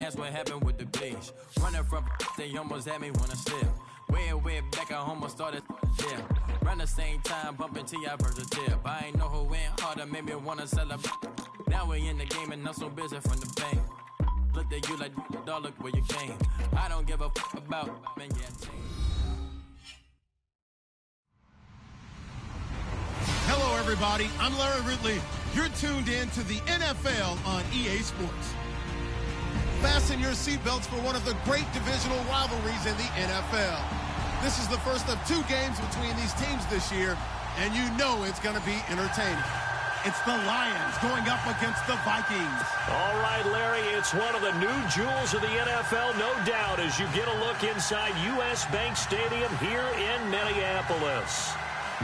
hence what happened with the bleach. Running from they almost had me when I slip. Way back, I almost started yeah. Around the same time, bumping T.I. versatile. I ain't know who went harder, made me wanna celebrate. Now we in the game and I'm so busy from the bank. Look at you like, dog, look where you came. I don't give a about, man, yeah. Hello, everybody. I'm Larry Ridley. You're tuned in to the NFL on EA Sports. Fasten your seatbelts for one of the great divisional rivalries in the NFL. This is the first of 2 games between these teams this year, and you know it's going to be entertaining. It's the Lions going up against the Vikings. All right, Larry, it's one of the new jewels of the NFL, no doubt, as you get a look inside U.S. Bank Stadium here in Minneapolis.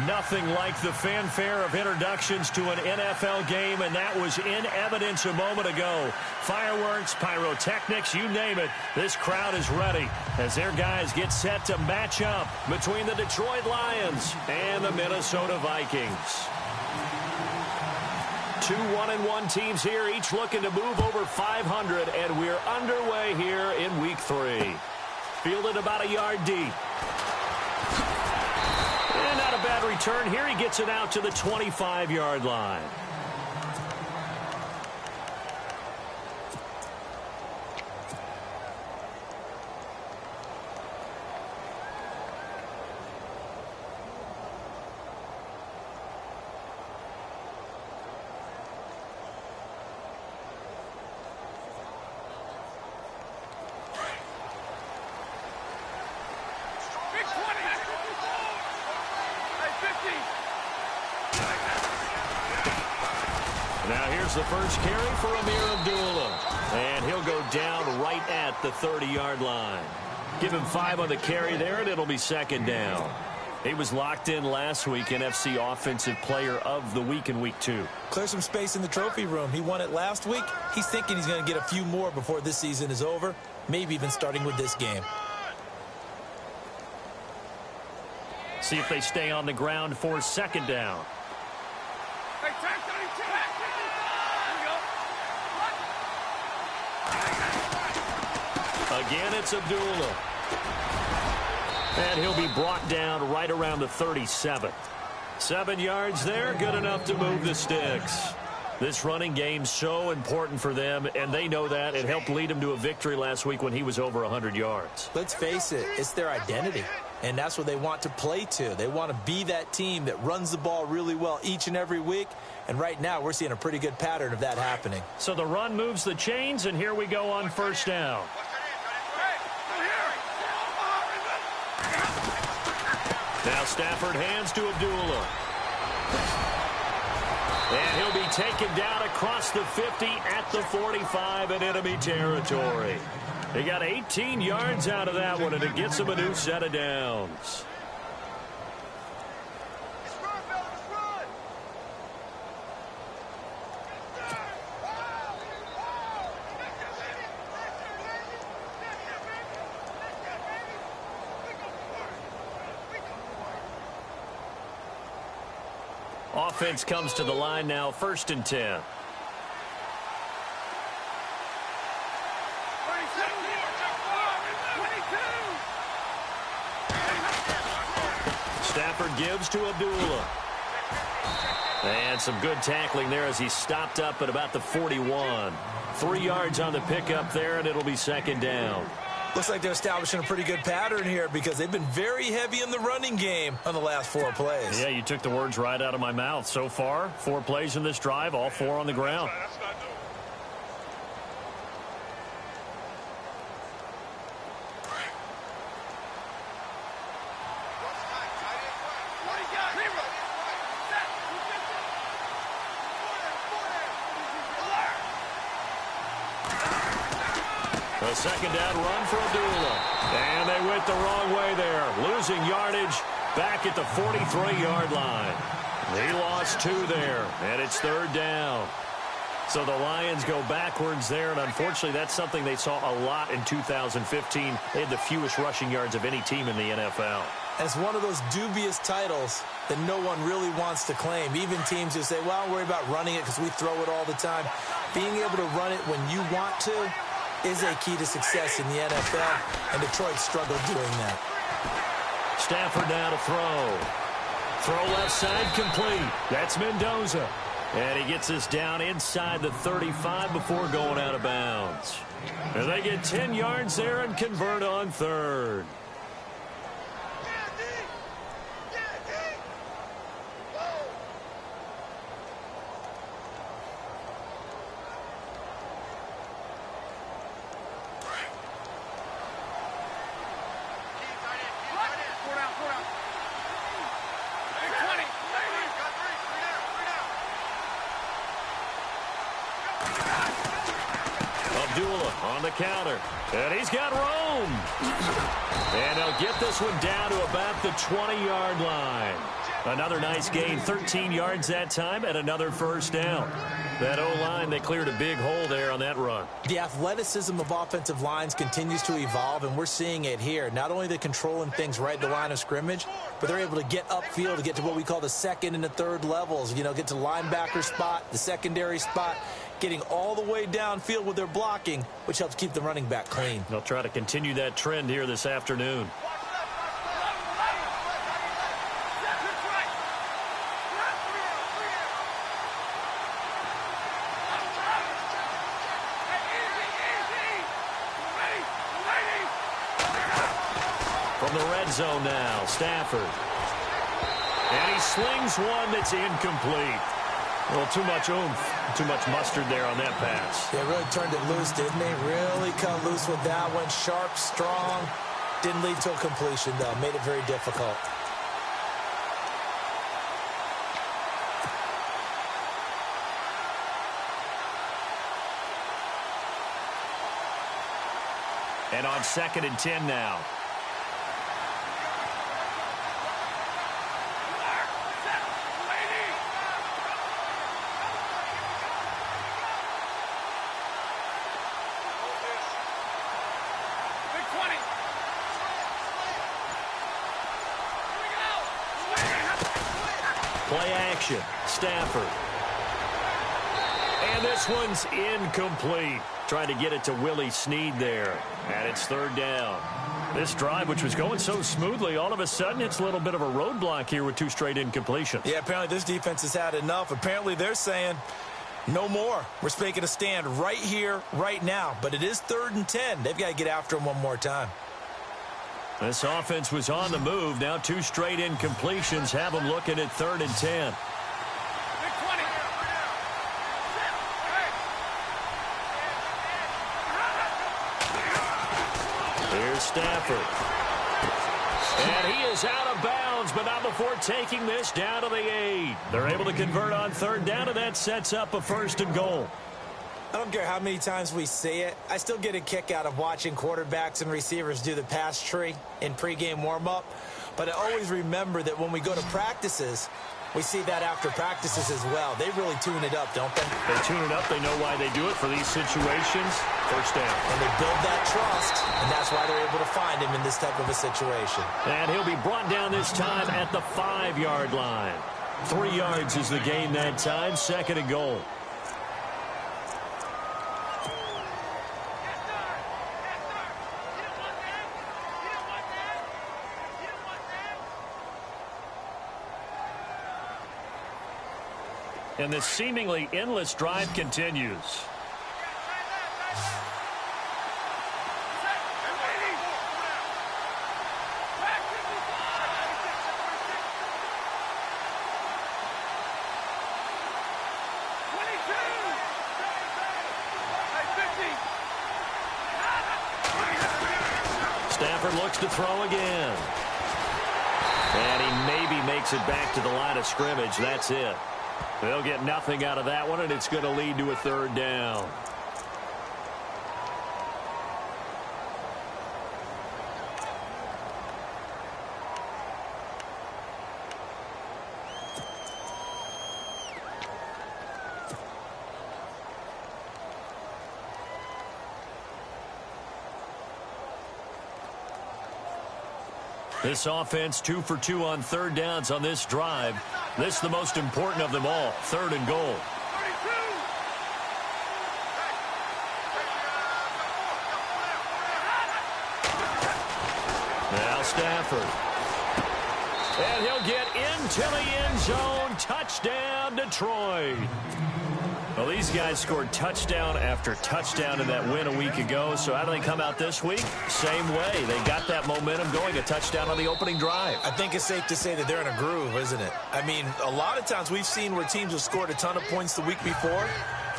Nothing like the fanfare of introductions to an NFL game, and that was in evidence a moment ago. Fireworks, pyrotechnics, you name it. This crowd is ready as their guys get set to match up between the Detroit Lions and the Minnesota Vikings. 2 1-1 teams here, each looking to move over 500, and we're underway here in Week 3. Fielded about a yard deep. And not a bad return here. He gets it out to the 25-yard line. Now here's the first carry for Amir Abdullah. And he'll go down right at the 30-yard line. Give him 5 on the carry there, and it'll be second down. He was locked in last week, NFC Offensive Player of the Week in Week 2. Clear some space in the trophy room. He won it last week. He's thinking he's going to get a few more before this season is over, maybe even starting with this game. See if they stay on the ground for second down. Again, it's Abdullah. And he'll be brought down right around the 37. 7 yards there, good enough to move the sticks. This running game's so important for them, and they know that. It helped lead them to a victory last week when he was over 100 yards. Let's face it, it's their identity, and that's what they want to play to. They want to be that team that runs the ball really well each and every week, and right now we're seeing a pretty good pattern of that happening. So the run moves the chains, and here we go on first down. Now Stafford hands to Abdullah. And he'll be taken down across the 50 at the 45 in enemy territory. He got 18 yards out of that one, and it gets him a new set of downs. Offense comes to the line now, 1st and 10. Stafford gives to Abdullah. And some good tackling there as he stopped up at about the 41. 3 yards on the pickup there, and it'll be second down. Looks like they're establishing a pretty good pattern here because they've been very heavy in the running game on the last 4 plays. Yeah, you took the words right out of my mouth. So far, 4 plays in this drive, all 4 on the ground. A second down run for Abdullah. And they went the wrong way there. Losing yardage back at the 43-yard line. He lost 2 there, and it's 3rd down. So the Lions go backwards there, and unfortunately that's something they saw a lot in 2015. They had the fewest rushing yards of any team in the NFL. And it's one of those dubious titles that no one really wants to claim. Even teams who say, well, I'll worry about running it because we throw it all the time. Being able to run it when you want to, is a key to success in the NFL, and Detroit struggled doing that. Stafford now to throw. Throw left side complete. That's Mendoza. And he gets us down inside the 35 before going out of bounds. And they get 10 yards there and convert on third. On the counter, and he's got room. And they'll get this one down to about the 20-yard line. Another nice gain, 13 yards that time, and another first down. That O-line, they cleared a big hole there on that run. The athleticism of offensive lines continues to evolve, and we're seeing it here. Not only they're controlling things right at the line of scrimmage, but they're able to get upfield to get to what we call the second and the third levels. You know, get to the linebacker spot, the secondary spot, getting all the way downfield with their blocking, which helps keep the running back clean. They'll try to continue that trend here this afternoon. From the red zone now, Stafford. And he slings one that's incomplete. A little too much oomph, too much mustard there on that pass. They really turned it loose, didn't they? Really cut loose with that one. Sharp, strong. Didn't lead to a completion, though. Made it very difficult. And on 2nd and 10 now. Play action, Stafford. And this one's incomplete. Trying to get it to Willie Snead there. And it's 3rd down. This drive, which was going so smoothly, all of a sudden it's a little bit of a roadblock here with 2 straight incompletions. Yeah, apparently this defense has had enough. Apparently they're saying no more. We're making a stand right here, right now. But it is 3rd and 10. They've got to get after him one more time. This offense was on the move. Now 2 straight incompletions have them looking at 3rd and 10. Here's Stafford. And he is out of bounds, but not before taking this down to the 8. They're able to convert on 3rd down, and that sets up a 1st and goal. I don't care how many times we see it. I still get a kick out of watching quarterbacks and receivers do the pass tree in pregame warm-up. But I always remember that when we go to practices, we see that after practices as well. They really tune it up, don't they? They tune it up. They know why they do it for these situations. 1st down. And they build that trust, and that's why they're able to find him in this type of a situation. And he'll be brought down this time at the 5-yard line. 3 yards is the gain that time. 2nd and goal. And this seemingly endless drive continues. Stafford looks to throw again. And he maybe makes it back to the line of scrimmage. That's it. They'll get nothing out of that one, and it's going to lead to a 3rd down. This offense 2 for 2 on 3rd downs on this drive. This is the most important of them all. 3rd and goal. Stafford. And he'll get into the end zone. Touchdown, Detroit. Well, these guys scored touchdown after touchdown in that win a week ago. So how do they come out this week? Same way. They got that momentum going, a touchdown on the opening drive. I think it's safe to say that they're in a groove, isn't it? I mean, a lot of times we've seen where teams have scored a ton of points the week before.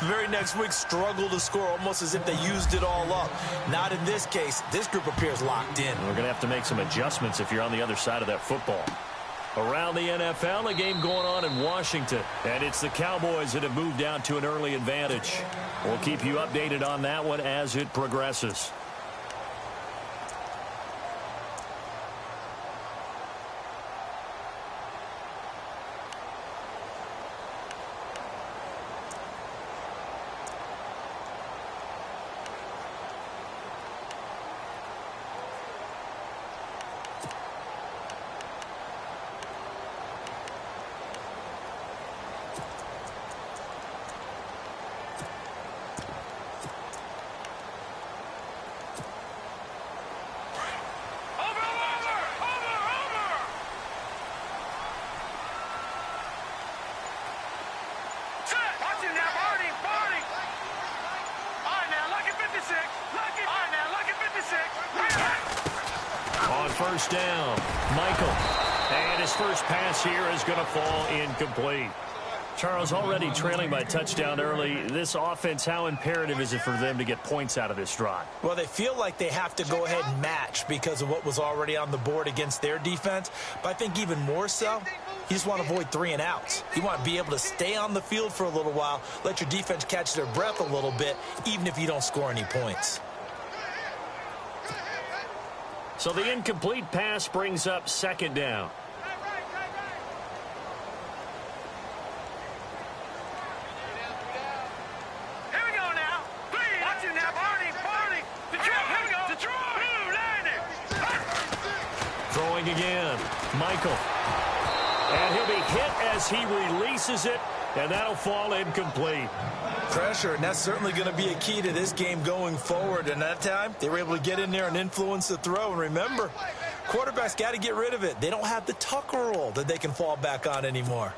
The very next week struggle to score almost as if they used it all up. Not in this case. This group appears locked in. We're going to have to make some adjustments if you're on the other side of that football. Around the NFL, a game going on in Washington. And it's the Cowboys that have moved out to an early advantage. We'll keep you updated on that one as it progresses. First down, Michael. And his first pass here is going to fall incomplete. Charles, already trailing by touchdown early. This offense, how imperative is it for them to get points out of this drive? Well, they feel like they have to go ahead and match because of what was already on the board against their defense. But I think even more so, you just want to avoid 3 and outs. You want to be able to stay on the field for a little while, let your defense catch their breath a little bit, even if you don't score any points. So the incomplete pass brings up second down. Here we go now. Please. Watch it now, Barney. Detroit, here we go. Detroit. Blue landing. Throwing again. Michael. And he'll be hit as he releases it, and that'll fall incomplete. Pressure, and that's certainly going to be a key to this game going forward. And that time, they were able to get in there and influence the throw. And remember, quarterbacks got to get rid of it. They don't have the tucker roll that they can fall back on anymore.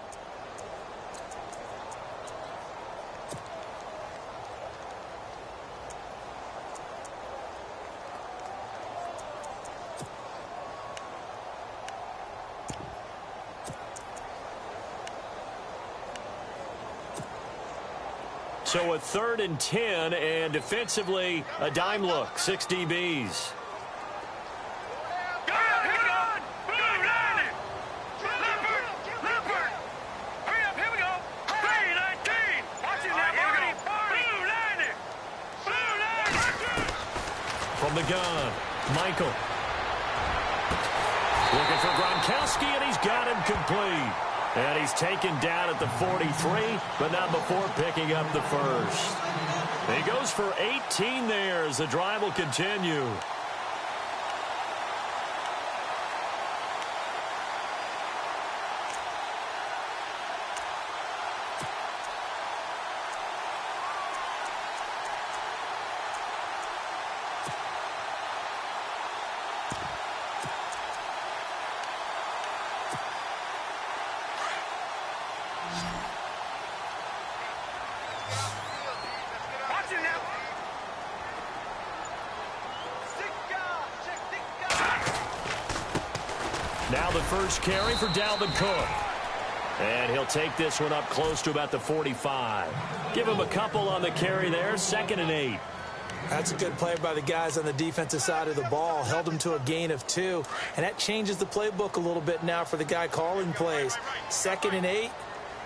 So a 3rd and 10, and defensively, a dime look, 6 DBs. From the gun, Michael. Looking for Gronkowski, and he's got him complete. And he's taken down at the 43, but not before picking up the first. He goes for 18 there as the drive will continue. Now the first carry for Dalvin Cook. And he'll take this one up close to about the 45. Give him a couple on the carry there, 2nd and 8. That's a good play by the guys on the defensive side of the ball. Held them to a gain of 2. And that changes the playbook a little bit now for the guy calling plays. 2nd and 8.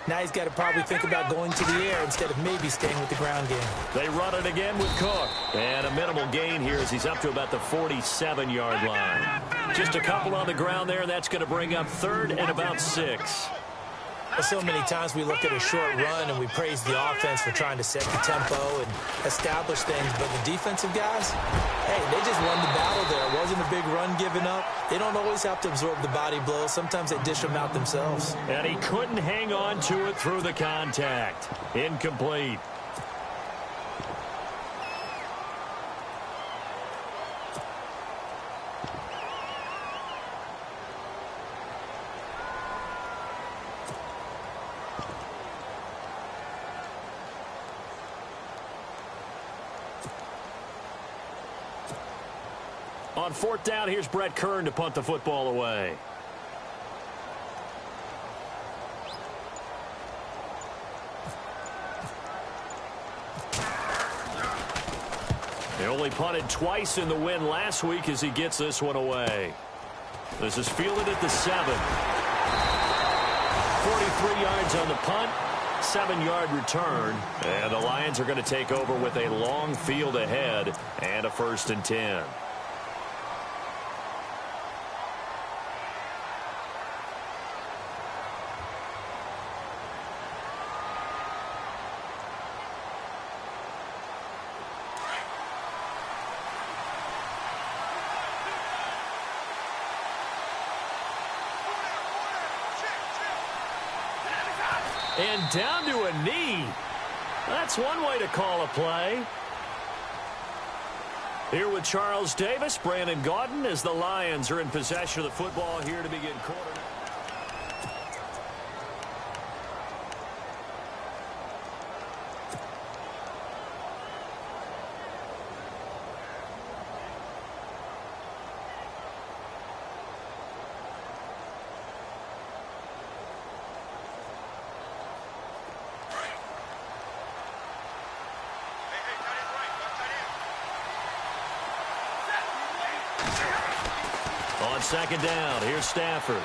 Now he's got to probably think about going to the air instead of maybe staying with the ground game. They run it again with Cook. And a minimal gain here as he's up to about the 47-yard line. Just a couple on the ground there, and that's going to bring up 3rd and about 6. So many times we look at a short run and we praise the offense for trying to set the tempo and establish things, but the defensive guys, hey, they just won the battle there. It wasn't a big run given up. They don't always have to absorb the body blows. Sometimes they dish them out themselves. And he couldn't hang on to it through the contact. Incomplete. On fourth down, here's Brett Kern to punt the football away. He only punted twice in the win last week as he gets this one away. This is fielded at the 7. 43 yards on the punt, 7-yard return. And the Lions are going to take over with a long field ahead and a 1st and 10. And down to a knee. That's one way to call a play. Here with Charles Davis, Brandon Gaudin, as the Lions are in possession of the football here to begin quarter. On second down, here's Stafford.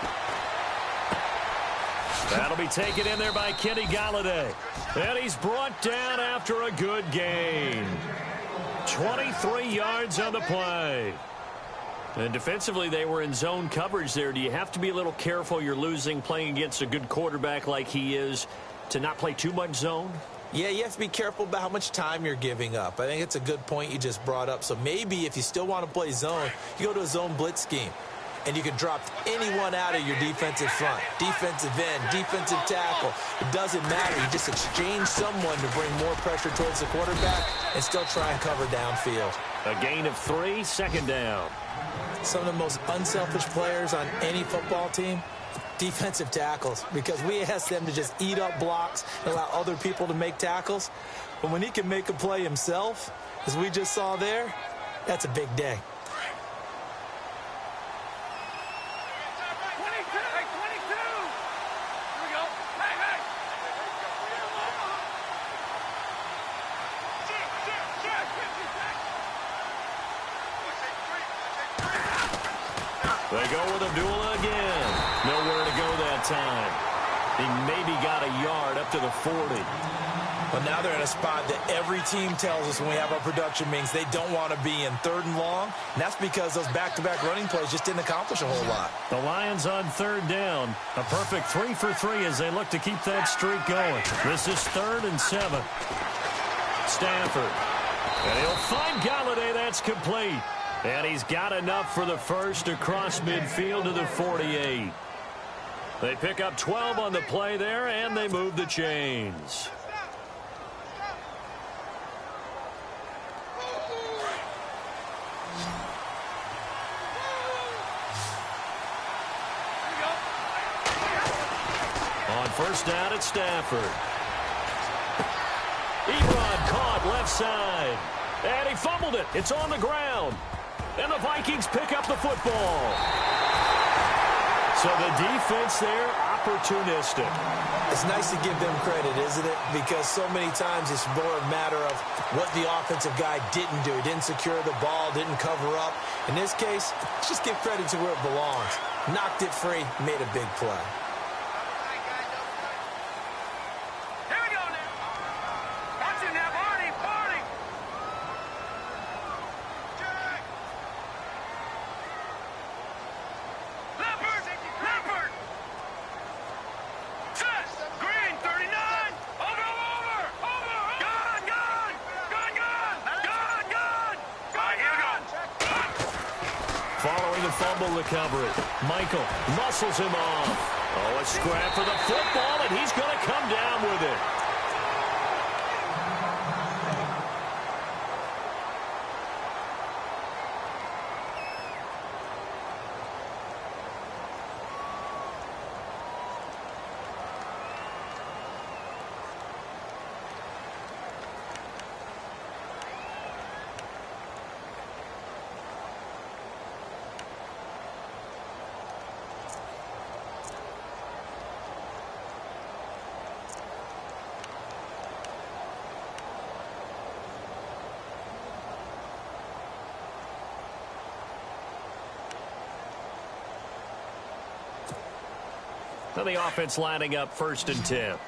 That'll be taken in there by Kenny Galladay. And he's brought down after a good gain. 23 yards on the play. And defensively, they were in zone coverage there. Do you have to be a little careful? You're losing playing against a good quarterback like he is to not play too much zone? Yeah, you have to be careful about how much time you're giving up. I think it's a good point you just brought up. So maybe if you still want to play zone, you go to a zone blitz scheme. And you can drop anyone out of your defensive front, defensive end, defensive tackle. It doesn't matter. You just exchange someone to bring more pressure towards the quarterback and still try and cover downfield. A gain of 3, second down. Some of the most unselfish players on any football team, defensive tackles, because we ask them to just eat up blocks and allow other people to make tackles. But when he can make a play himself, as we just saw there, that's a big day. They go with Abdullah again. Nowhere to go that time. He maybe got a yard up to the 40. But now they're in a spot that every team tells us when we have our production meetings they don't want to be in 3rd and long. And that's because those back-to-back running plays just didn't accomplish a whole lot. The Lions on 3rd down. A perfect 3 for 3 as they look to keep that streak going. This is 3rd and 7. Stafford. And he'll find Galladay. That's complete. And he's got enough for the first across midfield to the 48. They pick up 12 on the play there, and they move the chains. On first down, it's Stafford. Ebron caught left side. And he fumbled it. It's on the ground. And the Vikings pick up the football. So the defense there, opportunistic. It's nice to give them credit, isn't it? Because so many times it's more a matter of what the offensive guy didn't do. He didn't secure the ball, didn't cover up. In this case, let's just give credit to where it belongs. Knocked it free, made a big play. Here we go now. Watch it now, Barney, Barney. Leopard, Leopard. Set, green, 39. Over. Gun. All right, here we go. Following the fumble recovery, Michael muscles him off. Oh, a scrap for the football, and he's going to come down with it. And the offense lining up 1st and 10. Over.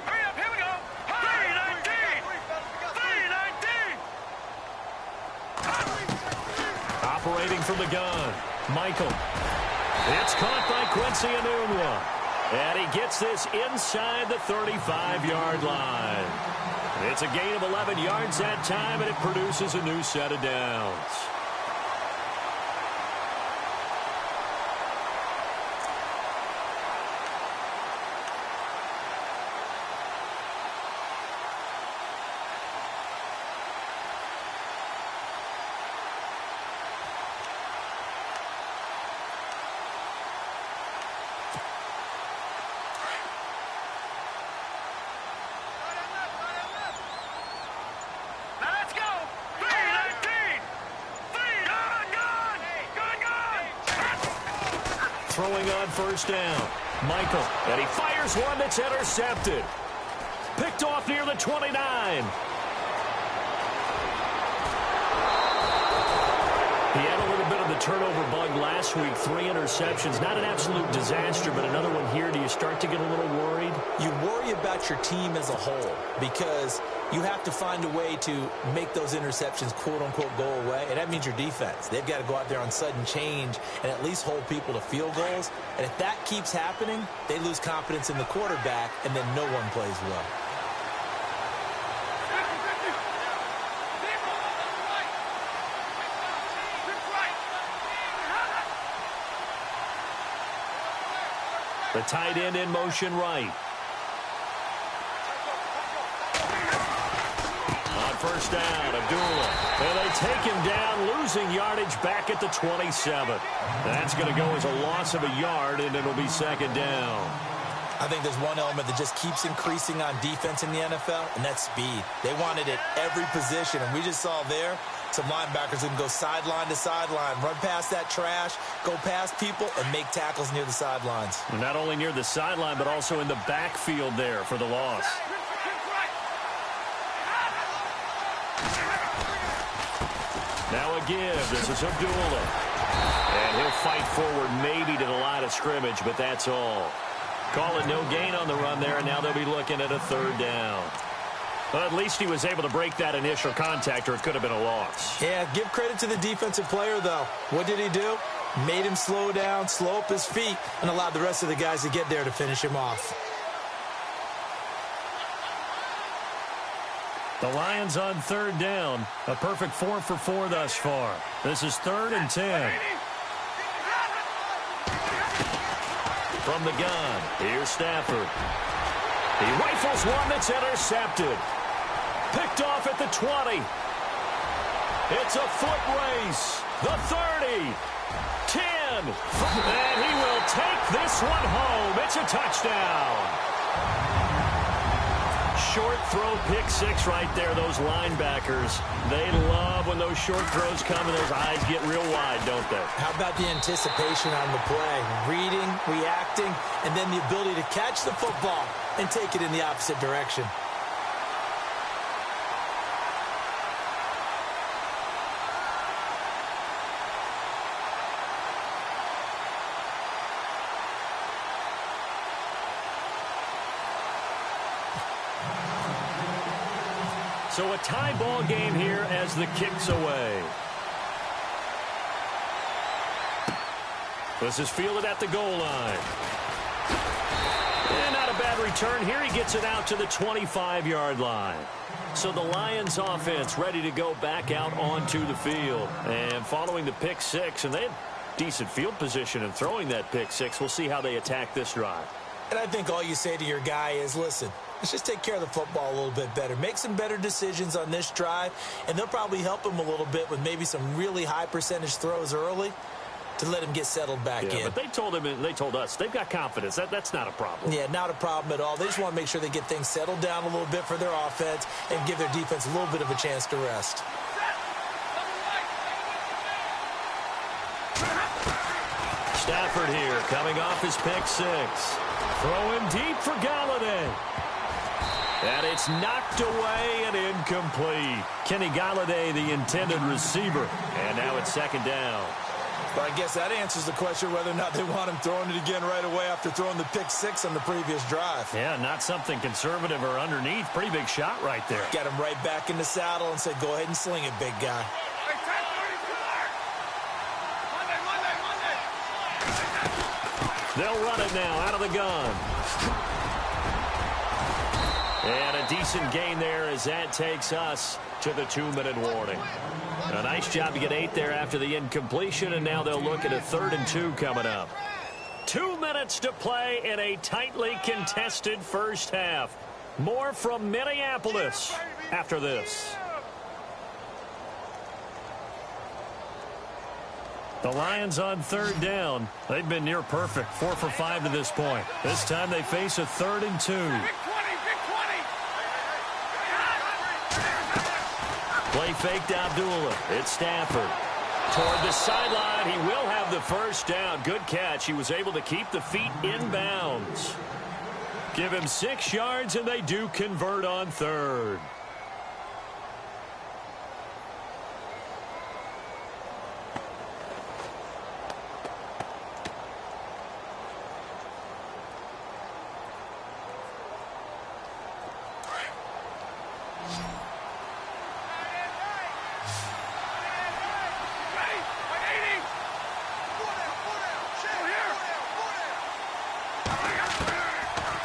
Hurry up, here we go. 319. Operating from the gun, Michael. It's caught by Quincy Enunwa. And he gets this inside the 35-yard line. It's a gain of 11 yards that time, and it produces a new set of downs. Throwing on 1st down. Michael. And he fires one that's intercepted. Picked off near the 29. He had a little bit of the turnover bug last week. 3 interceptions. Not an absolute disaster, but another one here. Do you start to get a little worried? You worry about your team as a whole because you have to find a way to make those interceptions, quote-unquote, go away. And that means your defense. They've got to go out there on sudden change and at least hold people to field goals. And if that keeps happening, they lose confidence in the quarterback, and then no one plays well. The tight end in motion right. On 1st down, Abdullah. And they take him down, losing yardage back at the 27. That's going to go as a loss of a yard, and it'll be 2nd down. I think there's one element that just keeps increasing on defense in the NFL, and that's speed. They want it at every position, and we just saw there some linebackers who can go sideline to sideline, run past that trash, go past people, and make tackles near the sidelines. Not only near the sideline, but also in the backfield there for the loss. Now a give. This is Abdullah. And he'll fight forward maybe to the line of scrimmage, but that's all. Call it no gain on the run there, and now they'll be looking at a 3rd down. Well, at least he was able to break that initial contact, or it could have been a loss. Yeah, give credit to the defensive player, though. What did he do? Made him slow down, slow up his feet, and allowed the rest of the guys to get there to finish him off. The Lions on 3rd down. A perfect 4 for 4 thus far. This is 3rd and 10. From the gun, here's Stafford. He rifles one that's intercepted. Picked off at the 20. It's a foot race. The 30. 10. And he will take this one home. It's a touchdown. Short throw, pick 6 right there. Those linebackers, they love when those short throws come and those eyes get real wide, don't they? How about the anticipation on the play? Reading, reacting, and then the ability to catch the football and take it in the opposite direction. So a tie ball game here as the kick's away. This is fielded at the goal line. And not a bad return here. He gets it out to the 25-yard line. So the Lions offense ready to go back out onto the field. And following the pick 6, and they had decent field position in throwing that pick 6. We'll see how they attack this drive. And I think all you say to your guy is, listen, let's just take care of the football a little bit better. Make some better decisions on this drive, and they'll probably help him a little bit with maybe some really high percentage throws early to let him get settled back in. But they told him, and they told us, they've got confidence. That's not a problem. Yeah, not a problem at all. They just want to make sure they get things settled down a little bit for their offense and give their defense a little bit of a chance to rest. Stafford here, coming off his pick 6. Throwing deep for Galladay. And it's knocked away and incomplete. Kenny Galladay, the intended receiver. And now it's 2nd down. But I guess that answers the question whether or not they want him throwing it again right away after throwing the pick six on the previous drive. Yeah, not something conservative or underneath. Pretty big shot right there. Got him right back in the saddle and said, go ahead and sling it, big guy. They'll run it now out of the gun. And a decent gain there as that takes us to the 2-minute warning. A nice job to get 8 there after the incompletion, and now they'll look at a 3rd and 2 coming up. 2 minutes to play in a tightly contested first half. More from Minneapolis after this. The Lions on 3rd down. They've been near perfect, 4 for 5 to this point. This time they face a 3rd and 2. Play fake to Abdullah. It's Stafford. Toward the sideline. He will have the first down. Good catch. He was able to keep the feet in bounds. Give him 6 yards, and they do convert on 3rd.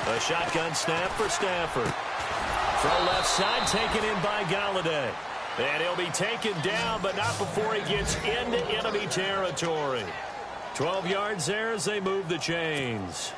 A shotgun snap for Stafford. From left side, taken in by Galladay. And he'll be taken down, but not before he gets into enemy territory. 12 yards there as they move the chains.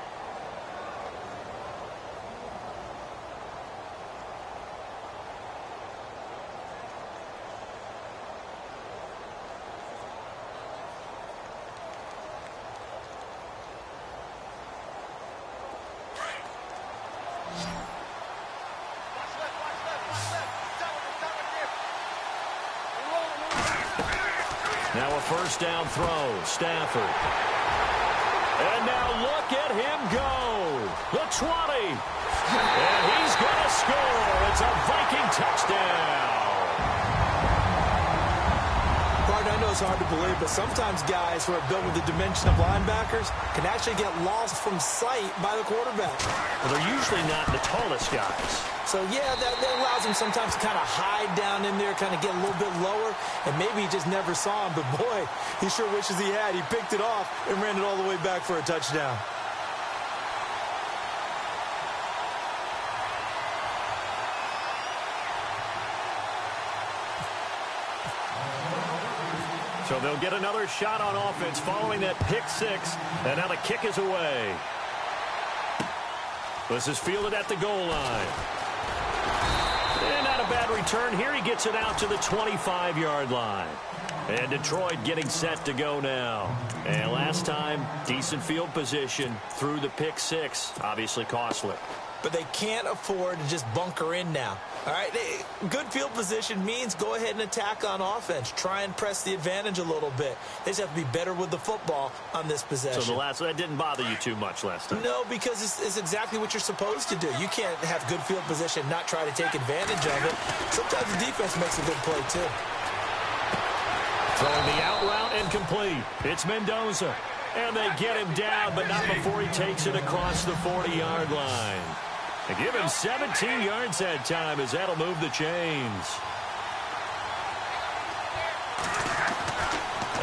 Now a first down throw, Stafford. And now look at him go. The 20. And he's going to score. It's a Viking touchdown. Partner, I know it's hard to believe, but sometimes guys who are built with the dimension of linebackers can actually get lost from sight by the quarterback. Well, they're usually not the tallest guys. So, yeah, that allows him sometimes to kind of hide down in there, kind of get a little bit lower, and maybe he just never saw him. But, boy, he sure wishes he had. He picked it off and ran it all the way back for a touchdown. So they'll get another shot on offense following that pick six, and now the kick is away. This is fielded at the goal line. And not a bad return here. He gets it out to the 25-yard line. And Detroit getting set to go now. And last time, decent field position through the pick six. Obviously costly. But they can't afford to just bunker in now. All right, good field position means go ahead and attack on offense. Try and press the advantage a little bit. They just have to be better with the football on this possession. So that didn't bother you too much last time? No, because it's exactly what you're supposed to do. You can't have good field position, not try to take advantage of it. Sometimes the defense makes a good play, too. Throwing the out route and complete. It's Mendoza. And they get him down, but not before he takes it across the 40-yard line. They give him 17 yards that time as that'll move the chains.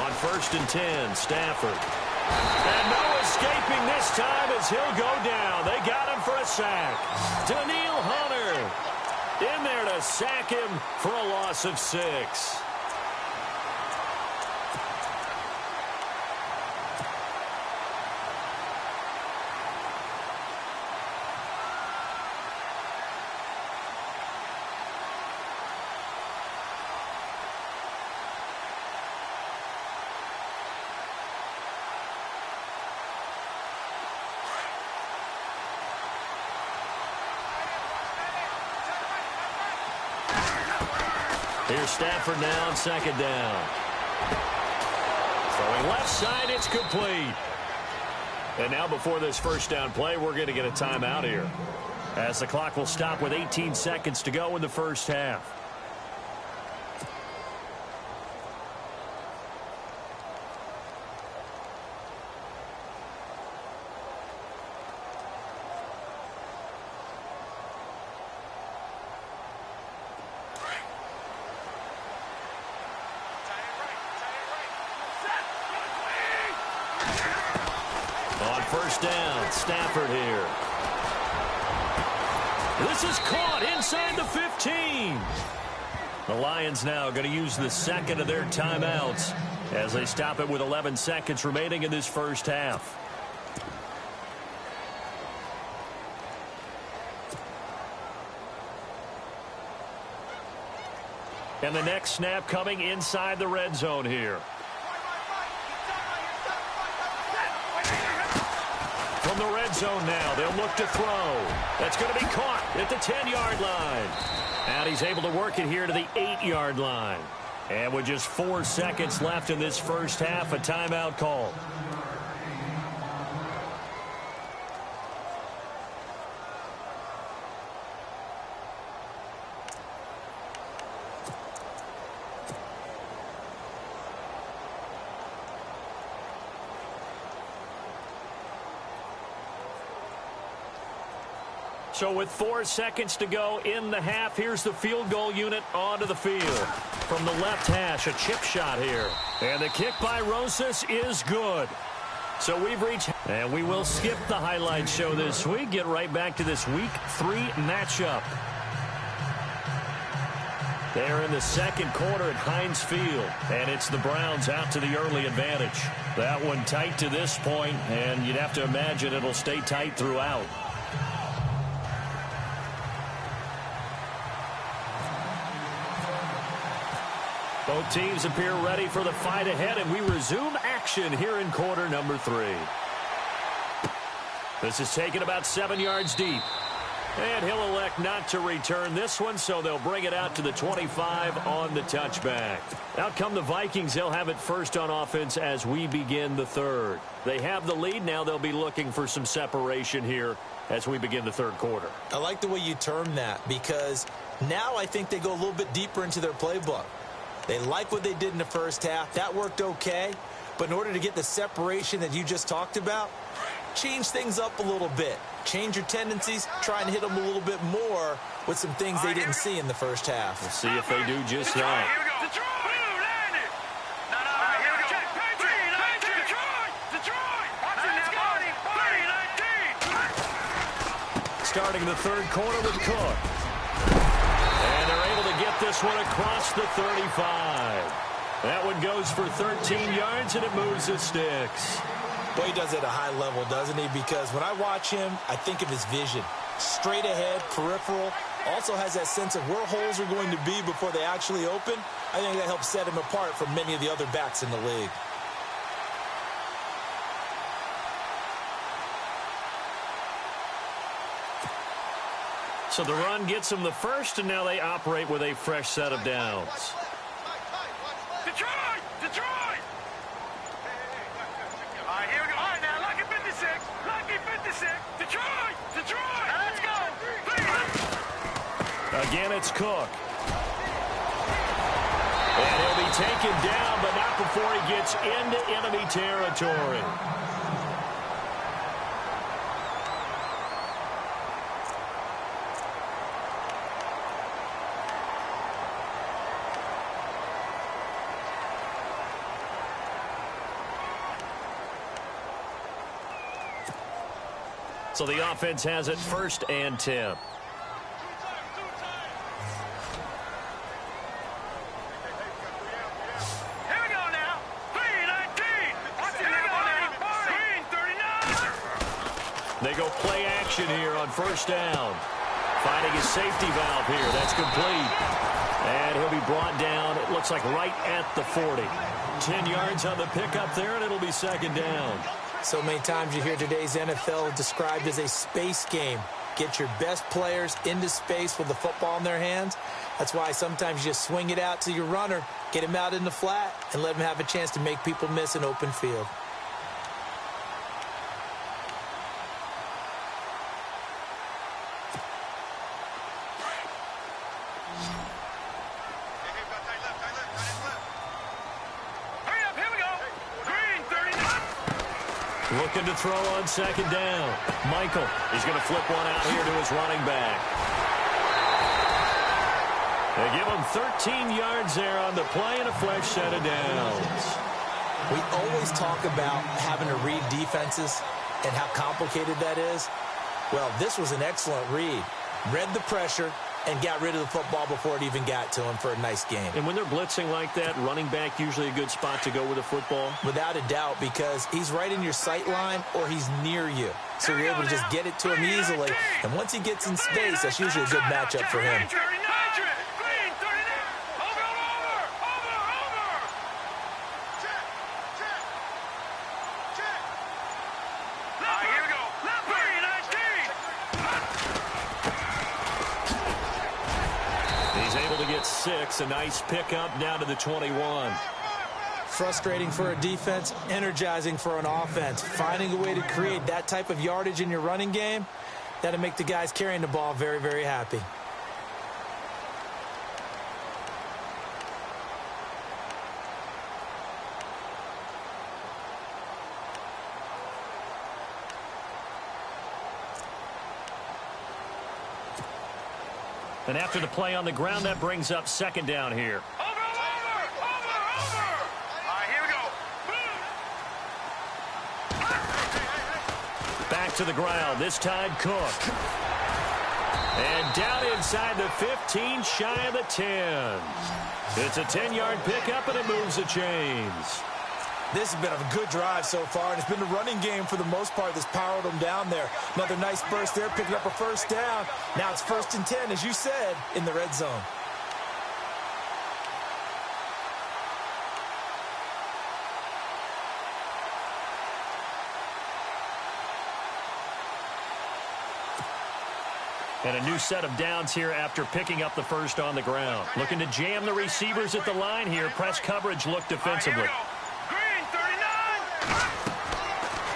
On 1st and 10, Stafford. And no escaping this time as he'll go down. They got him for a sack. Daniil Hunter in there to sack him for a loss of 6. Here's Stafford now on 2nd down. Throwing left side, it's complete. And now before this first down play, we're going to get a timeout here, as the clock will stop with 18 seconds to go in the first half. first down. Stafford here. This is caught inside the 15. The Lions now going to use the second of their timeouts as they stop it with 11 seconds remaining in this first half. And the next snap coming inside the red zone here. From the red zone now, they'll look to throw. That's going to be caught at the 10-yard line. And he's able to work it here to the 8-yard line. And with just 4 seconds left in this first half, a timeout call. So with 4 seconds to go in the half, here's the field goal unit onto the field. From the left hash, a chip shot here. And the kick by Rosas is good. So we've reached, and we will skip the highlight show this week. Get right back to this Week 3 matchup. They're in the second quarter at Heinz Field, and it's the Browns out to the early advantage. That one tight to this point, and you'd have to imagine it'll stay tight throughout. Both teams appear ready for the fight ahead, and we resume action here in quarter number 3. This is taken about 7 yards deep. And he'll elect not to return this one, so they'll bring it out to the 25 on the touchback. Out come the Vikings. They'll have it first on offense as we begin the third. They have the lead. Now they'll be looking for some separation here as we begin the third quarter. I like the way you term that, because now I think they go a little bit deeper into their playbook. They like what they did in the first half. That worked okay. But in order to get the separation that you just talked about, change things up a little bit. Change your tendencies. Try and hit them a little bit more with some things they didn't see in the first half. We'll see if they do just that. Starting the third quarter with Cook. And they're able to get this one across the 35. That one goes for 13 yards, and it moves the sticks. Boy, he does it at a high level, doesn't he? Because when I watch him, I think of his vision. Straight ahead, peripheral. Also has that sense of where holes are going to be before they actually open. I think that helps set him apart from many of the other backs in the league. So the run gets them the first, and now they operate with a fresh set of downs. Detroit! Detroit! All right, here we go. All right, now, lucky 56. Lucky 56. Detroit! Detroit! Now, let's go. Again, it's Cook. And he'll be taken down, but not before he gets into enemy territory. So the offense has it first and 10. Here we go now. 3-19. Watch it now, 39. They go play action here on first down. Finding his safety valve here. That's complete. And he'll be brought down, it looks like right at the 40. 10 yards on the pickup there, and it'll be second down. So many times you hear today's NFL described as a space game. Get your best players into space with the football in their hands. That's why sometimes you just swing it out to your runner, get him out in the flat, and let him have a chance to make people miss an open field. Looking to throw on second down. Michael is going to flip one out here to his running back. They give him 13 yards there on the play and a fresh set of downs. We always talk about having to read defenses. and how complicated that is? Well, this was an excellent read. Read the pressure and got rid of the football before it even got to him for a nice game. And when they're blitzing like that, running back usually a good spot to go with the football? Without a doubt, because he's right in your sight line or he's near you. So you're able to just get it to him easily. And once he gets in space, that's usually a good matchup for him. Get 6, a nice pickup down to the 21. Frustrating for a defense, energizing for an offense. Finding a way to create that type of yardage in your running game, that'll make the guys carrying the ball very, very happy. And after the play on the ground, that brings up second down here. Over. All right, here we go. Back to the ground, this time Cook. And down inside the 15, shy of the 10. It's a 10-yard pickup, and it moves the chains. This has been a good drive so far, and it's been the running game for the most part that's powered them down there. Another nice burst there, picking up a first down. Now it's 1st and 10, as you said, in the red zone. And a new set of downs here after picking up the first on the ground. Looking to jam the receivers at the line here. Press coverage look defensively.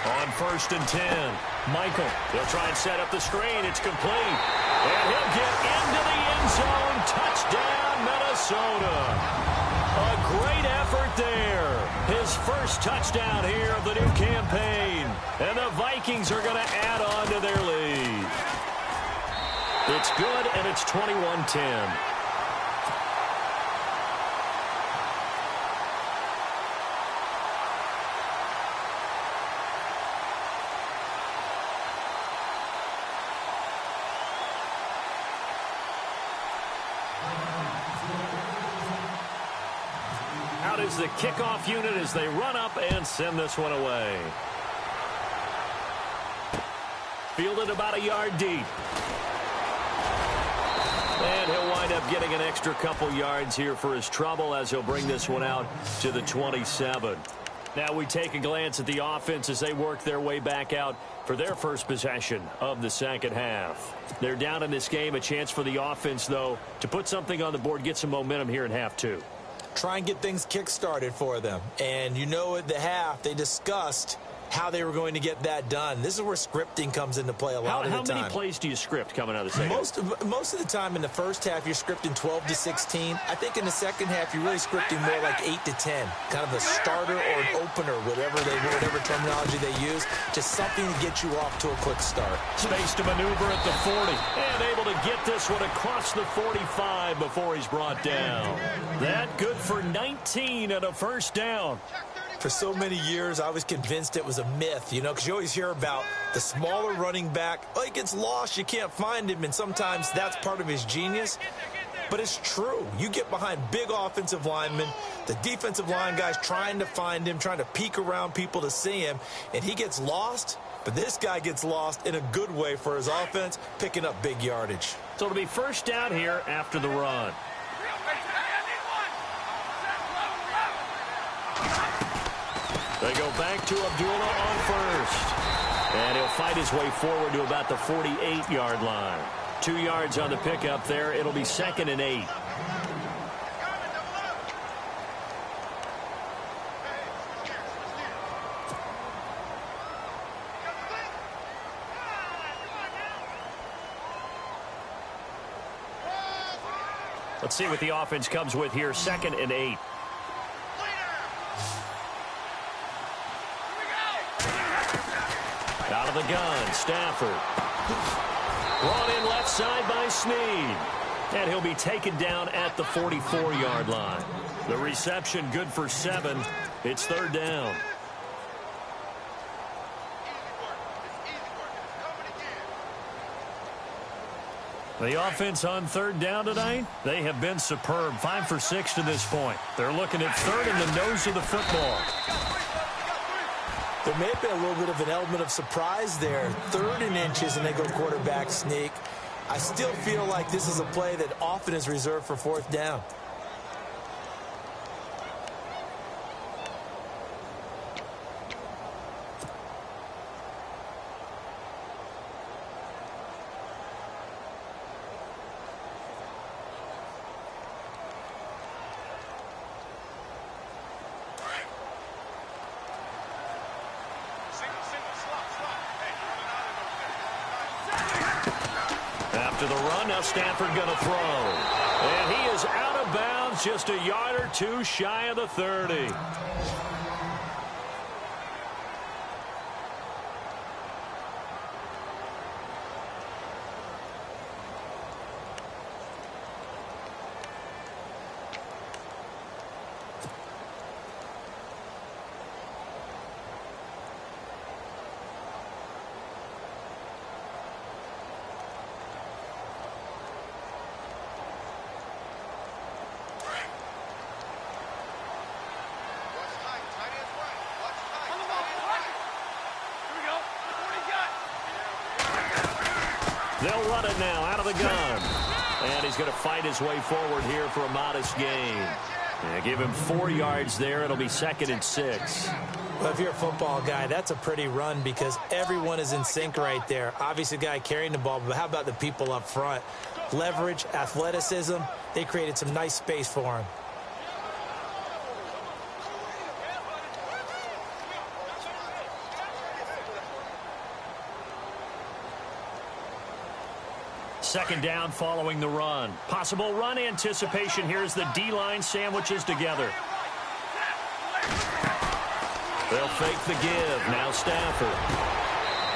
On 1st and 10, Michael, he'll try and set up the screen. It's complete. And he'll get into the end zone. Touchdown, Minnesota. A great effort there. His first touchdown here of the new campaign. And the Vikings are going to add on to their lead. It's good, and it's 21-10. Out is the kickoff unit as they run up and send this one away. Fielded about a yard deep. And he'll wind up getting an extra couple yards here for his trouble as he'll bring this one out to the 27. Now we take a glance at the offense as they work their way back out for their first possession of the second half. They're down in this game. A chance for the offense, though, to put something on the board, get some momentum here in half two. Try and get things kick-started for them. And you know at the half, they discussed how they were going to get that done. This is where scripting comes into play a lot of the time. How many plays do you script coming out of the second? Most of the time in the first half, you're scripting 12 to 16. I think in the second half, you're really scripting more like 8 to 10. Kind of a starter or an opener, whatever terminology they use. Just something to get you off to a quick start. Space to maneuver at the 40. And able to get this one across the 45 before he's brought down. That good for 19 and a first down. For so many years, I was convinced it was a myth, you know, because you always hear about the smaller running back. Oh, he gets lost, you can't find him, and sometimes that's part of his genius. But it's true. You get behind big offensive linemen, the defensive line guys trying to find him, trying to peek around people to see him, and he gets lost. But this guy gets lost in a good way for his offense, picking up big yardage. So it'll be first down here after the run. They go back to Abdullah on first. And he'll fight his way forward to about the 48-yard line. 2 yards on the pickup there. It'll be 2nd and 8. Let's see what the offense comes with here. 2nd and 8. Out of the gun, Stafford. Brought in left side by Snead. And he'll be taken down at the 44-yard line. The reception good for 7. It's 3rd down. The offense on third down tonight, they have been superb. 5 for 6 to this point. They're looking at third in the nose of the football. There may have been a little bit of an element of surprise there. 3rd and inches, and they go quarterback sneak. I still feel like this is a play that often is reserved for 4th down. After the run, now Stafford going to throw. And he is out of bounds, just a yard or two shy of the 30. They'll run it now out of the gun. And he's going to fight his way forward here for a modest gain. Yeah, give him 4 yards there. It'll be 2nd and 6. Well, if you're a football guy, that's a pretty run because everyone is in sync right there. Obviously, the guy carrying the ball, but how about the people up front? Leverage, athleticism, they created some nice space for him. Second down following the run. Possible run anticipation. Here's the D-line sandwiches together. They'll fake the give. Now Stafford.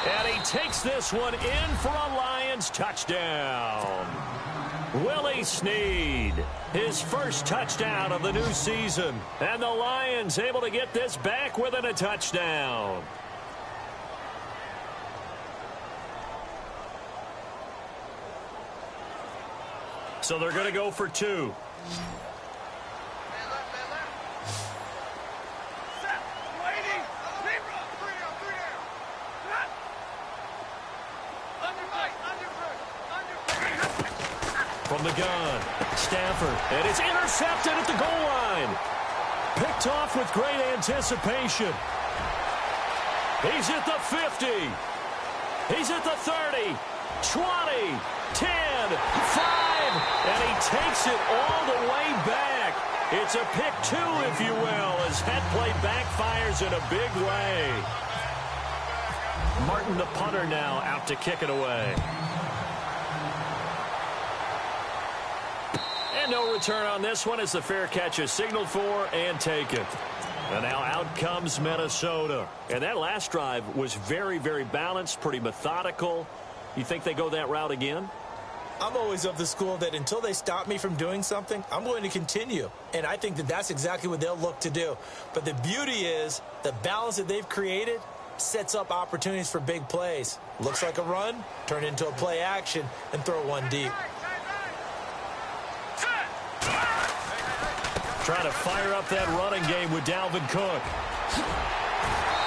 And he takes this one in for a Lions touchdown. Willie Snead, his first touchdown of the new season. And the Lions able to get this back within a touchdown. So they're going to go for 2. From the gun, Stafford, and it's intercepted at the goal line. Picked off with great anticipation. He's at the 50. He's at the 30, 20, 10, 5. And he takes it all the way back. It's a pick 2, if you will, as that play backfires in a big way. Martin, the punter, now out to kick it away. And no return on this one as the fair catch is signaled for and taken. And now out comes Minnesota. And that last drive was very, very balanced, pretty methodical. You think they go that route again? I'm always of the school that until they stop me from doing something, I'm going to continue. And I think that that's exactly what they'll look to do. But the beauty is the balance that they've created sets up opportunities for big plays. Looks like a run, turn into a play action, and throw one deep. Trying to fire up that running game with Dalvin Cook.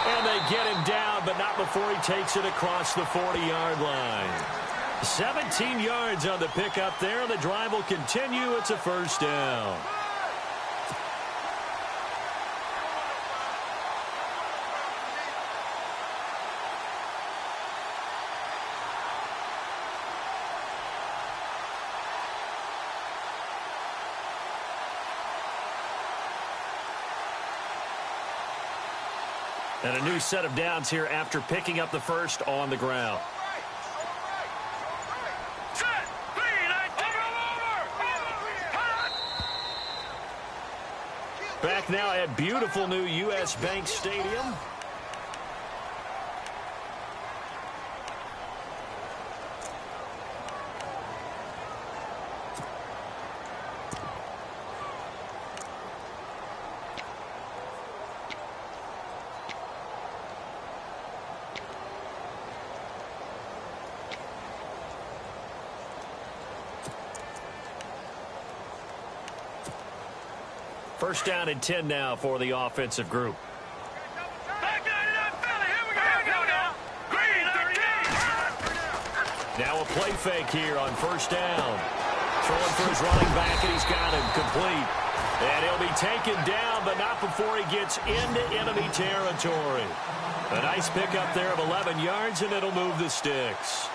And they get him down, but not before he takes it across the 40-yard line. 17 yards on the pickup there, and the drive will continue. It's a first down. And a new set of downs here after picking up the first on the ground. Back now at beautiful new U.S. Bank Stadium. First down and 10 now for the offensive group. Now a play fake here on first down. Throwing for his running back, and he's got him complete. And he'll be taken down, but not before he gets into enemy territory. A nice pickup there of 11 yards, and it'll move the sticks.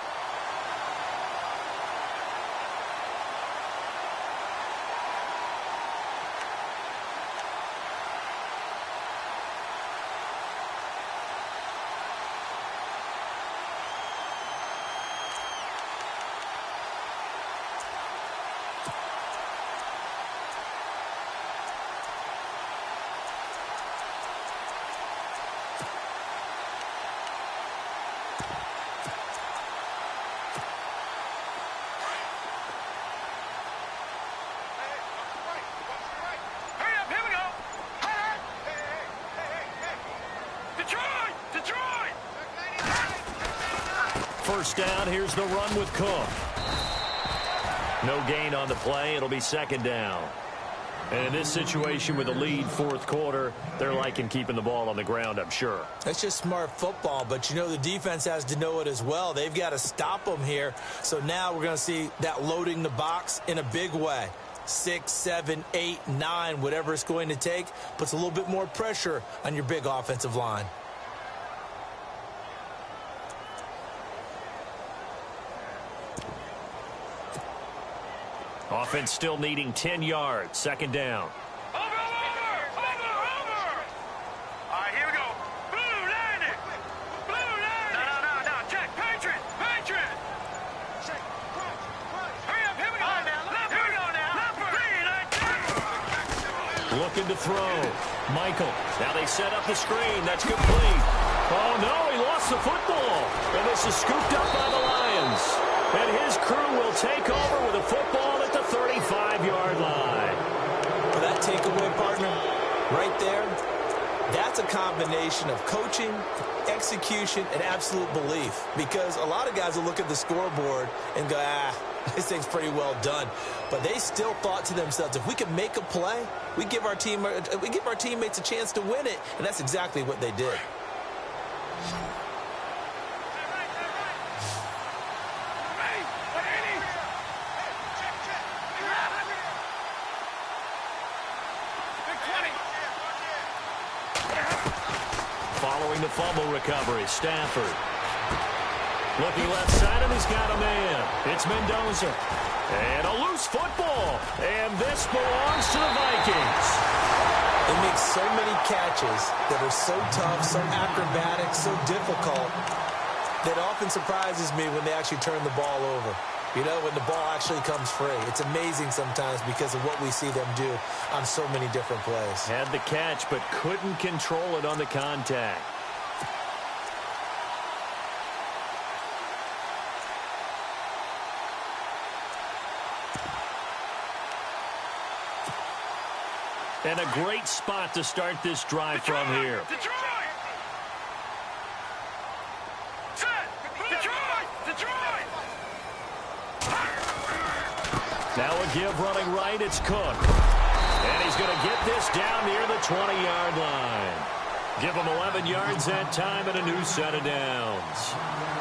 First down, here's the run with Cook. No gain on the play. It'll be second down. And in this situation with a lead fourth quarter, they're liking keeping the ball on the ground, I'm sure. That's just smart football, but you know the defense has to know it as well. They've got to stop them here. So now we're going to see that loading the box in a big way. 6, 7, 8, 9, whatever it's going to take, puts a little bit more pressure on your big offensive line. Offense still needing 10 yards. Second down. Over! All right, here we go. Blue landing. No. Check. Patriot. Hurry up, here we go. Here we go now. Looking to throw. Michael. Now they set up the screen. That's complete. Oh, no, he lost the football. And this is scooped up by the Lions. And his crew will take over with a football at the 35-yard line. For that takeaway, partner, right there, that's a combination of coaching, execution, and absolute belief. Because a lot of guys will look at the scoreboard and go, this thing's pretty well done. But they still thought to themselves, if we can make a play, we give our teammates a chance to win it. And that's exactly what they did. Following the fumble recovery, Stafford. Looking left side, and he's got a man. It's Mendoza. And a loose football. And this belongs to the Vikings. They make so many catches that are so tough, so acrobatic, so difficult, that often surprises me when they actually turn the ball over. You know, when the ball actually comes free. It's amazing sometimes because of what we see them do on so many different plays. Had the catch, but couldn't control it on the contact. And a great spot to start this drive from here. Detroit! Now a give running right, it's Cook. And he's going to get this down near the 20-yard line. Give him 11 yards that time and a new set of downs.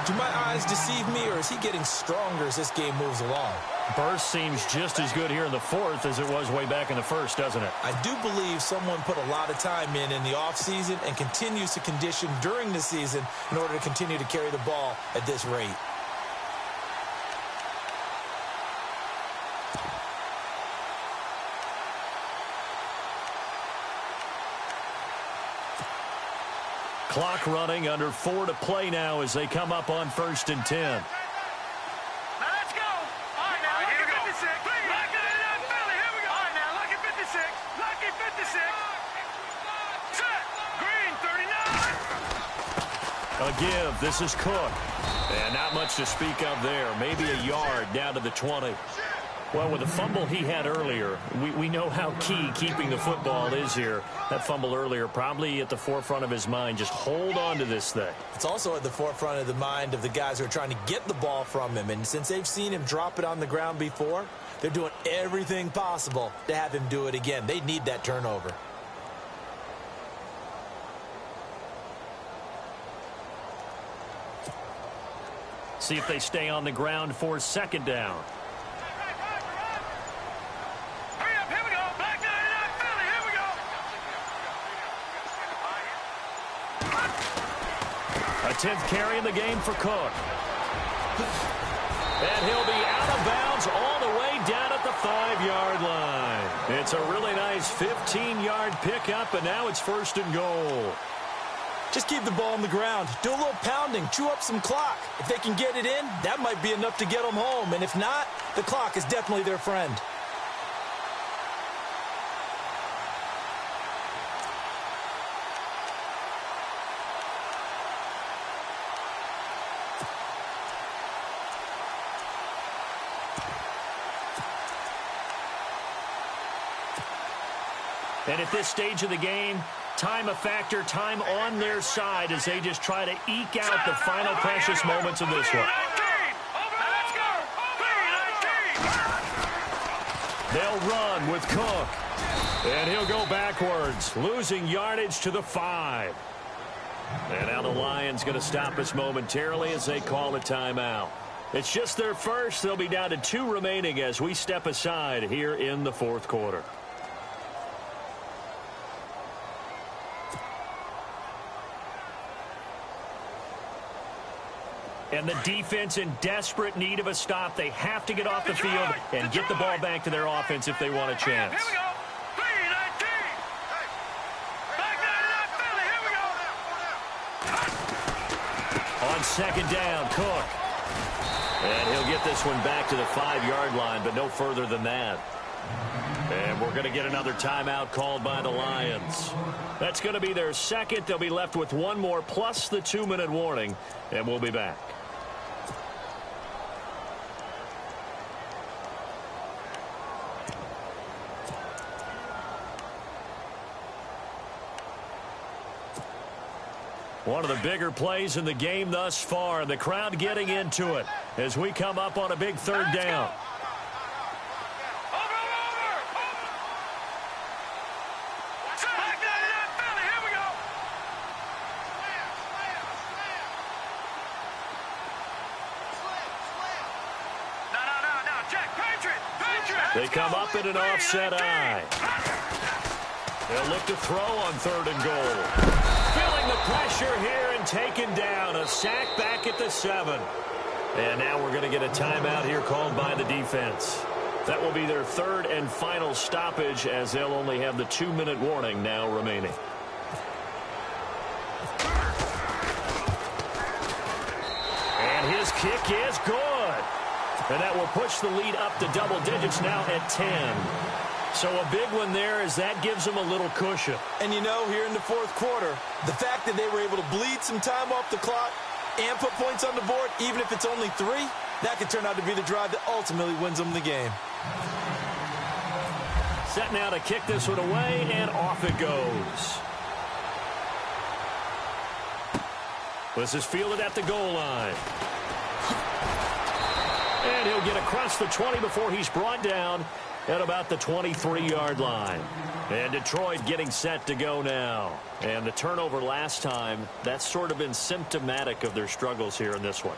Do my eyes deceive me, or is he getting stronger as this game moves along? Burst seems just as good here in the fourth as it was way back in the first, doesn't it? I do believe someone put a lot of time in the offseason and continues to condition during the season in order to continue to carry the ball at this rate. Clock running, under 4 to play now as they come up on 1st and 10. Now let's go. All right, now, lucky 56. Lucky Philly, here we go. All right, now, lucky 56. Lucky 56. Set. Green, 39. A give. This is Cook. And not much to speak of there. Maybe a yard down to the 20. Well, with the fumble he had earlier, we know how key keeping the football is here. That fumble earlier probably at the forefront of his mind. Just hold on to this thing. It's also at the forefront of the mind of the guys who are trying to get the ball from him. And since they've seen him drop it on the ground before, They're doing everything possible to have him do it again. They need that turnover. See if they stay on the ground for second down. Hurry up, here we go. Black 99 Philly, here we go. A 10th carry in the game for Cook. And he'll be out of bounds all the way down at the 5-yard line. It's a really nice 15-yard pickup, and now it's 1st and goal. Just keep the ball on the ground. Do a little pounding. Chew up some clock. If they can get it in, that might be enough to get them home. And if not, the clock is definitely their friend. And at this stage of the game, time a factor, time on their side as they just try to eke out the final precious moments of this one. Let's go. They'll run with Cook. And he'll go backwards, losing yardage to the 5. And now the Lions going to stop us momentarily as they call a timeout. It's just their first. They'll be down to 2 remaining as we step aside here in the 4th quarter. And the defense in desperate need of a stop. They have to get off the field and get the ball back to their offense if they want a chance. Here we go. 3-19. Black 99 Philly, here we go. On second down, Cook. And he'll get this one back to the 5-yard line, but no further than that. And we're going to get another timeout called by the Lions. That's going to be their second. They'll be left with one more plus the 2-minute warning, and we'll be back. One of the bigger plays in the game thus far, and the crowd getting into it as we come up on a big 3rd down. They come up in an offset eye. They'll look to throw on 3rd and goal. Feeling the pressure here and taken down. A sack back at the 7. And now we're going to get a timeout here called by the defense. That will be their 3rd and final stoppage as they'll only have the 2-minute warning now remaining. And his kick is good. And that will push the lead up to double digits now at 10. So a big one there as that gives them a little cushion. And you know, here in the 4th quarter, the fact that they were able to bleed some time off the clock and put points on the board, even if it's only 3, that could turn out to be the drive that ultimately wins them the game. Set now to kick this one away, and off it goes. This is fielded at the goal line. And he'll get across the 20 before he's brought down at about the 23-yard line. And Detroit getting set to go now. And the turnover last time, that's sort of been symptomatic of their struggles here in this one.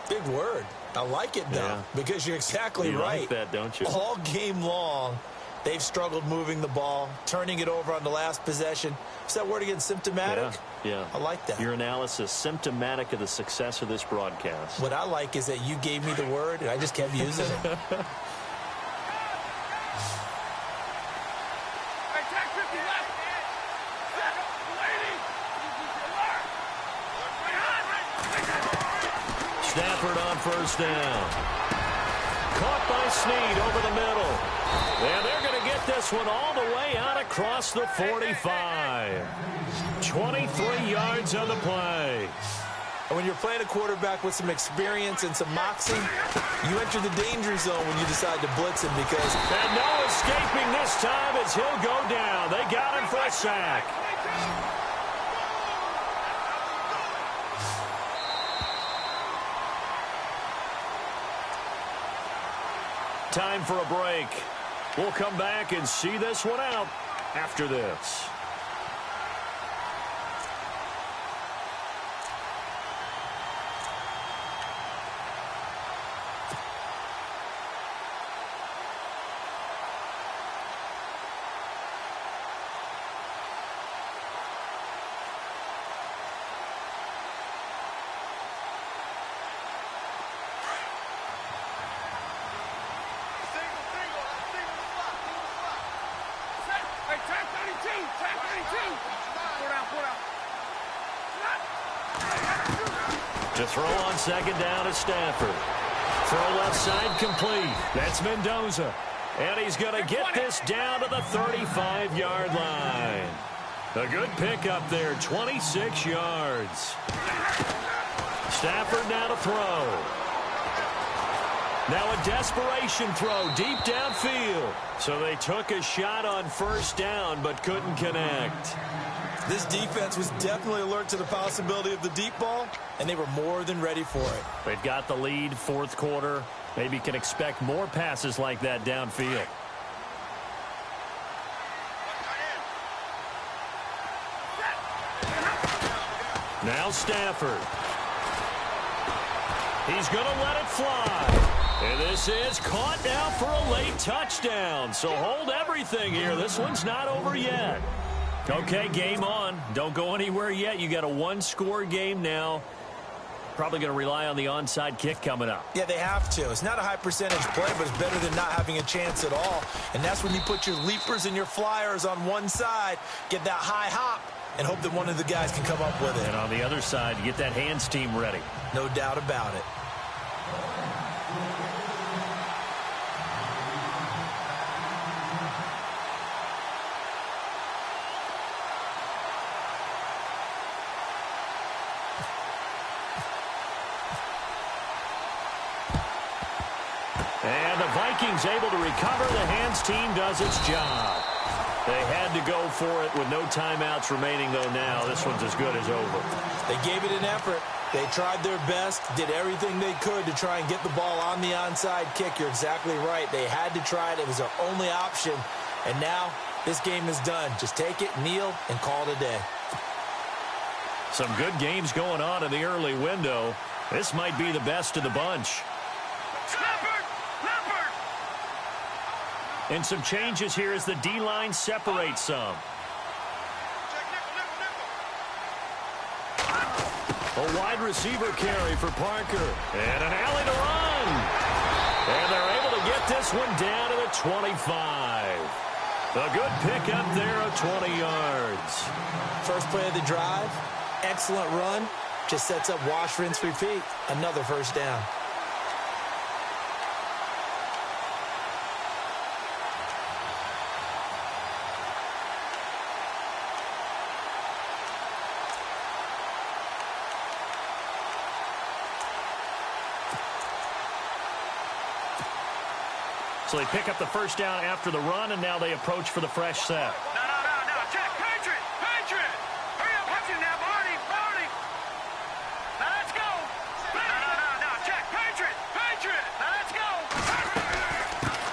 Big word. I like it, though, because you're exactly right. You like that, don't you? All game long, they've struggled moving the ball, turning it over on the last possession. Is that word again, symptomatic? Yeah. I like that. Your analysis, symptomatic of the success of this broadcast. What I like is that you gave me the word, and I just kept using it. Stafford on 1st down. Caught by Snead over the middle. And they're going to get this one all the way out across the 45. 23 yards on the play. And when you're playing a quarterback with some experience and some moxie, you enter the danger zone when you decide to blitz him because... And no escaping this time as he'll go down. They got him for a sack. time for a break. We'll come back and see this one out after this. To throw on second down is Stafford. Throw left side complete. That's Mendoza. And he's going to get this down to the 35-yard line. A good pickup there, 26 yards. Stafford now to throw. Now a desperation throw deep downfield. So they took a shot on first down but couldn't connect. This defense was definitely alert to the possibility of the deep ball, and they were more than ready for it. They've got the lead, fourth quarter. Maybe can expect more passes like that downfield. Now Stafford. He's going to let it fly. And this is caught now for a late touchdown. So hold everything here. This one's not over yet. Okay, game on. Don't go anywhere yet. You got a one-score game now. Probably going to rely on the onside kick coming up. Yeah, they have to. It's not a high percentage play, but it's better than not having a chance at all. And that's when you put your leapers and your flyers on one side, get that high hop, and hope that one of the guys can come up with it. And on the other side, you get that hands team ready. No doubt about it. And the Vikings able to recover. The hands team does its job. They had to go for it with no timeouts remaining, though. Now this one's as good as over. They gave it an effort. They tried their best, did everything they could to try and get the ball on the onside kick. You're exactly right. They had to try it. It was their only option. And now this game is done. Just take it, kneel, and call it a day. Some good games going on in the early window. This might be the best of the bunch. And some changes here as the D-line separates some. A wide receiver carry for Parker. And an alley to run. And they're able to get this one down to the 25. A good pickup there of 20 yards. First play of the drive. Excellent run. Just sets up wash, rinse, repeat. Another first down. So they pick up the first down after the run, and now they approach for the fresh set. No. Check. Patriot. Hurry up. Watch it now. Barney. Now let's go. No. Check. Patriot. Now let's go.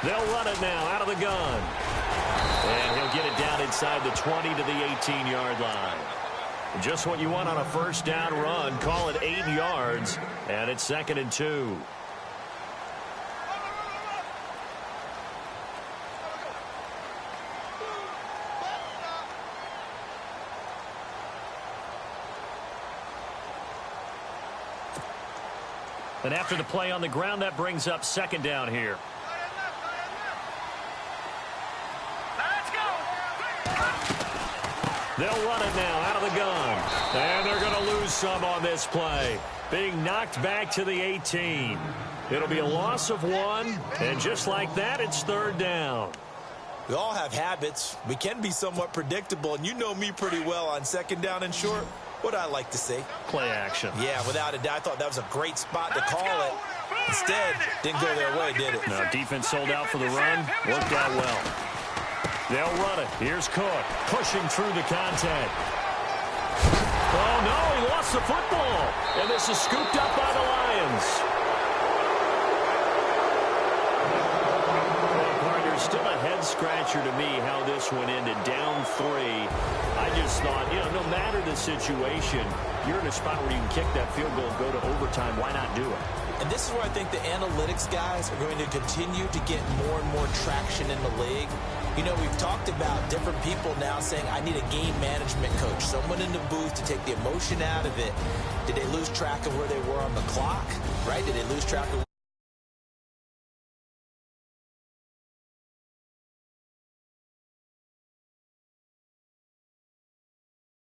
They'll run it now out of the gun. And he'll get it down inside the 20 to the 18-yard line. Just what you want on a first down run. Call it 8 yards, and it's 2nd and 2. And after the play on the ground, that brings up 2nd down here. Let's go. They'll run it now out of the gun. And they're going to lose some on this play. Being knocked back to the 18. It'll be a loss of 1. And just like that, it's 3rd down. We all have habits. We can be somewhat predictable. And you know me pretty well on 2nd down and short. What I like to see. Play action. Yeah, without a doubt. I thought that was a great spot to call it. Instead, didn't go their way, did it? Now, defense sold out for the run. Worked out well. They'll run it. Here's Cook pushing through the contact. Oh, no, he lost the football. And this is scooped up by the Lions. head-scratcher to me how this one ended. Down 3. I just thought, no matter the situation, you're in a spot where you can kick that field goal and go to overtime. Why not do it? And this is where I think the analytics guys are going to continue to get more and more traction in the league. We've talked about different people now saying, I need a game management coach, someone in the booth to take the emotion out of it. Did they lose track of where they were on the clock, right? Did they lose track of